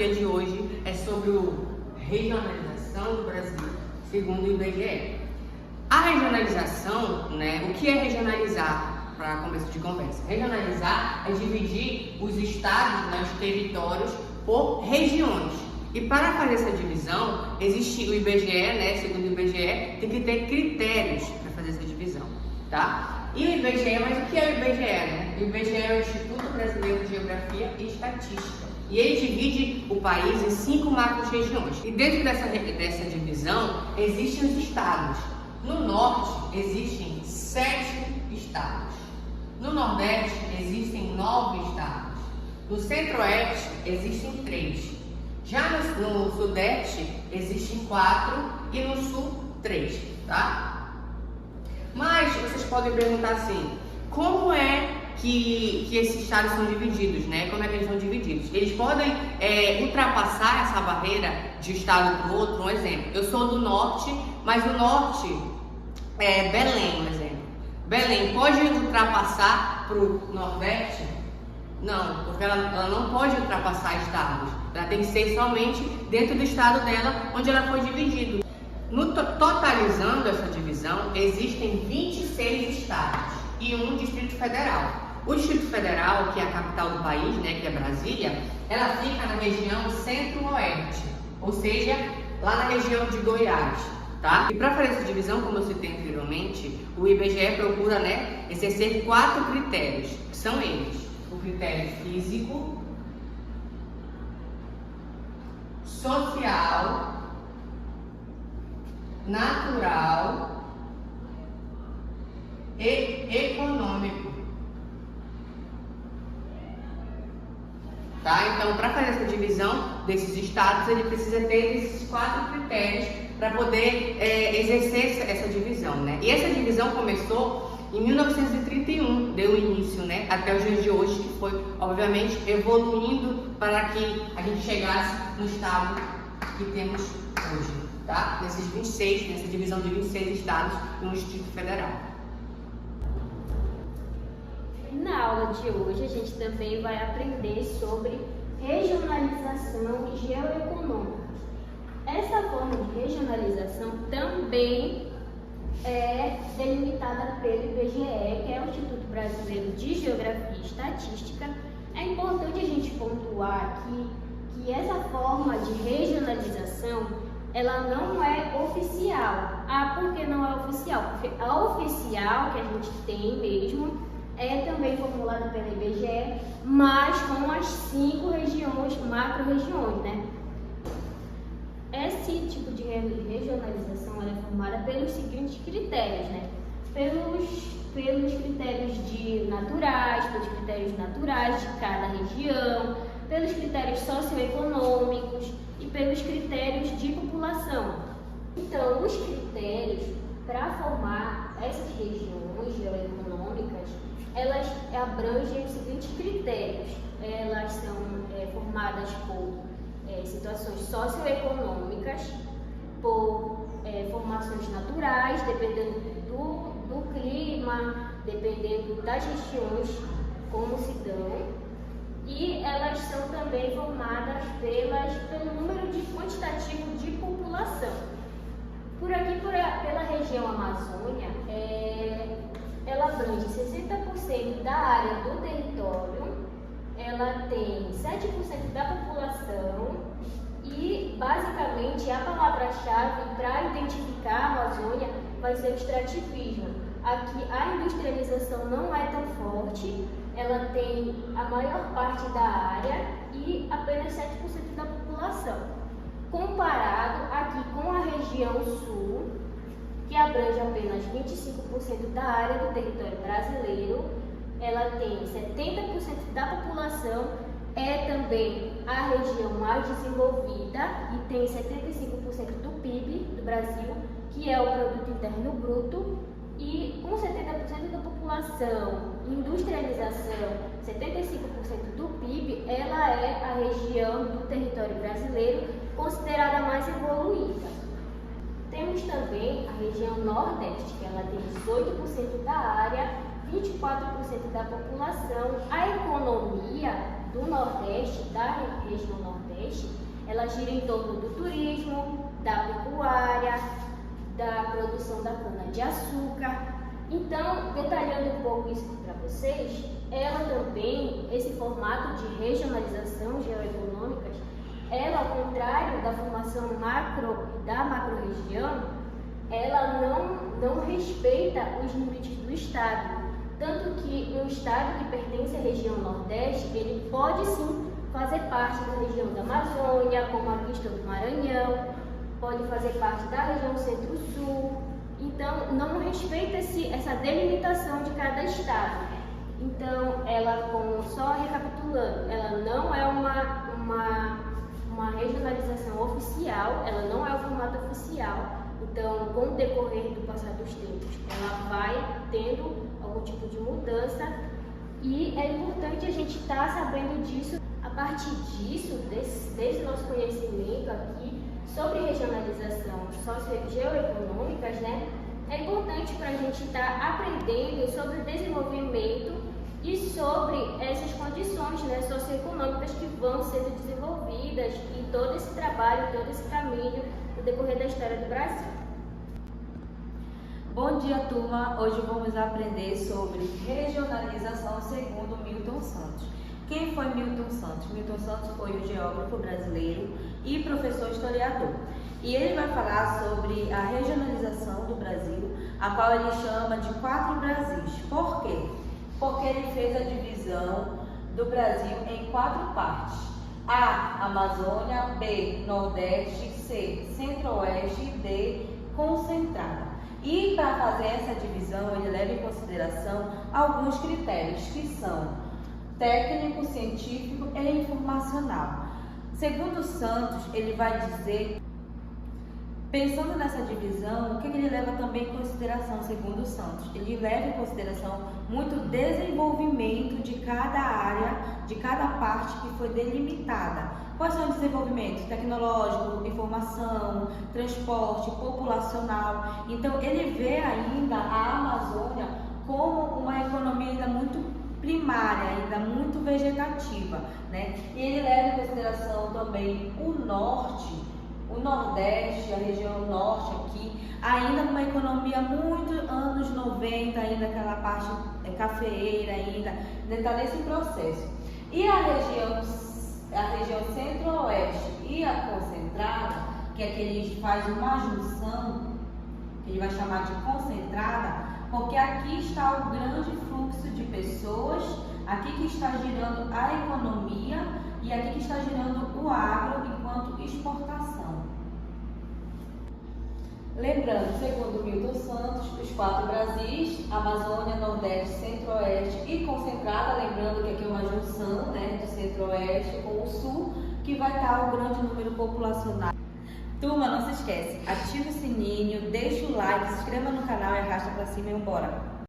dia de hoje é sobre a regionalização do Brasil, segundo o IBGE. A regionalização, o que é regionalizar, para começo de conversa? Regionalizar é dividir os estados, os territórios, por regiões. E para fazer essa divisão, existe o IBGE, segundo o IBGE, tem que ter critérios para fazer essa divisão, tá? E o IBGE, mas o que é o IBGE, O IBGE é o Instituto Brasileiro de Geografia e Estatística. E ele divide o país em 5 macro-regiões. E dentro dessa divisão, existem os estados. No norte, existem 7 estados. No nordeste, existem 9 estados. No centro-oeste, existem 3. Já no sudeste, existem 4 e no sul, 3, tá? Mas vocês podem perguntar assim, como é que esses estados são divididos, Como é que eles são divididos? Eles podem ultrapassar essa barreira de um estado para o outro. Um exemplo, eu sou do norte, mas o norte é Belém, um exemplo. Belém pode ultrapassar para o nordeste? Não, porque ela não pode ultrapassar estados. Ela tem que ser somente dentro do estado dela, onde ela foi dividida. Totalizando essa divisão, existem 26 estados e um Distrito Federal. O Distrito Federal, que é a capital do país, que é Brasília, ela fica na região centro-oeste, ou seja, lá na região de Goiás, tá? E para fazer essa divisão, como eu citei anteriormente, o IBGE procura, exercer 4 critérios, que são eles: o critério físico, social, natural e econômico. Tá? Então, para fazer essa divisão desses estados, ele precisa ter esses 4 critérios para poder exercer essa divisão, E essa divisão começou em 1931, deu início, até os dias de hoje, que foi, obviamente, evoluindo para que a gente chegasse no estado que temos hoje, tá? Nessa divisão de 26 estados no Distrito Federal. Na aula de hoje, a gente também vai aprender sobre regionalização geoeconômica. Essa forma de regionalização também é delimitada pelo IBGE, que é o Instituto Brasileiro de Geografia e Estatística. É importante a gente pontuar aqui que essa forma de regionalização, ela não é oficial. Por que não é oficial? Porque a oficial que a gente tem mesmo é também formulada pela IBGE, mas com as 5 regiões, macro-regiões, Esse tipo de regionalização é formada pelos seguintes critérios, Pelos critérios pelos critérios naturais de cada região, pelos critérios socioeconômicos e pelos critérios de população. Então, os critérios para formar essas regiões geoeconômicas, elas abrangem os seguintes critérios. Elas são formadas por situações socioeconômicas, por formações naturais, dependendo do clima, dependendo das regiões, como se dão, e elas são também formadas pelo número quantitativo de população. Por aqui, pela região Amazônia, ela abrange 60% da área do território, ela tem 7% da população e, basicamente, a palavra-chave para identificar a Amazônia vai ser o extrativismo. Aqui a industrialização não é tão forte, ela tem a maior parte da área e apenas 7% da população. Comparado aqui com a região sul, que abrange apenas 25% da área do território brasileiro, ela tem 70% da população, é também a região mais desenvolvida e tem 75% do PIB do Brasil, que é o Produto Interno Bruto, e com 70% da população, industrialização, 75% do PIB, ela é a região do território brasileiro considerada mais evoluída. Temos também a região Nordeste, que ela tem 18% da área, 24% da população. A economia do Nordeste, da região Nordeste, ela gira em torno do turismo, da pecuária, da produção da cana-de-açúcar. Então, detalhando um pouco isso para vocês, ela também, esse formato de regionalização geoeconômica, ela, ao contrário da formação da macro-região, ela não respeita os limites do Estado. Tanto que um Estado que pertence à região Nordeste, ele pode sim fazer parte da região da Amazônia, como aqui estou do Maranhão, pode fazer parte da região Centro-Sul. Então, não respeita essa delimitação de cada Estado. Então, ela, só recapitulando, ela não é uma regionalização oficial, ela não é o formato oficial. Então, com o decorrer do passar dos tempos, ela vai tendo algum tipo de mudança e é importante a gente estar sabendo disso. A partir disso, desse nosso conhecimento aqui sobre regionalização geoeconômicas, né, é importante para a gente estar aprendendo sobre o desenvolvimento e sobre essas condições, né, socioeconômicas que vão sendo desenvolvidas em todo esse trabalho, todo esse caminho no decorrer da história do Brasil. Bom dia, turma! Hoje vamos aprender sobre regionalização segundo Milton Santos. Quem foi Milton Santos? Milton Santos foi um geógrafo brasileiro e professor historiador. E ele vai falar sobre a regionalização do Brasil, a qual ele chama de 4 Brasis. Por quê? Porque ele fez a divisão do Brasil em 4 partes. A, Amazônia; B, Nordeste; C, Centro-Oeste; e D, Concentrada. E para fazer essa divisão, ele leva em consideração alguns critérios que são técnico, científico e informacional. Segundo Santos, ele vai dizer, pensando nessa divisão, o que ele leva também em consideração, segundo Santos? Ele leva em consideração muito o desenvolvimento de cada área, de cada parte que foi delimitada. Quais são os desenvolvimentos? Tecnológico, informação, transporte, populacional. Então, ele vê ainda a Amazônia como uma economia ainda muito primária, ainda muito vegetativa, né? E ele leva em consideração também o norte, o Nordeste, a região norte aqui, ainda uma economia muito anos 90, ainda aquela parte cafeeira ainda está nesse processo. E a região Centro-Oeste e a Concentrada, que é que ele faz uma junção, que ele vai chamar de concentrada, porque aqui está o grande fluxo de pessoas, aqui que está girando a economia e aqui que está girando o agro enquanto exportação. Lembrando, segundo Milton Santos, os 4 Brasis, Amazônia, Nordeste, Centro-Oeste e Concentrada, lembrando que aqui é uma junção, né, do Centro-Oeste com o Sul, que vai estar o grande número populacional. Turma, não se esquece, ativa o sininho, deixa o like, se inscreva no canal e arrasta pra cima e vambora!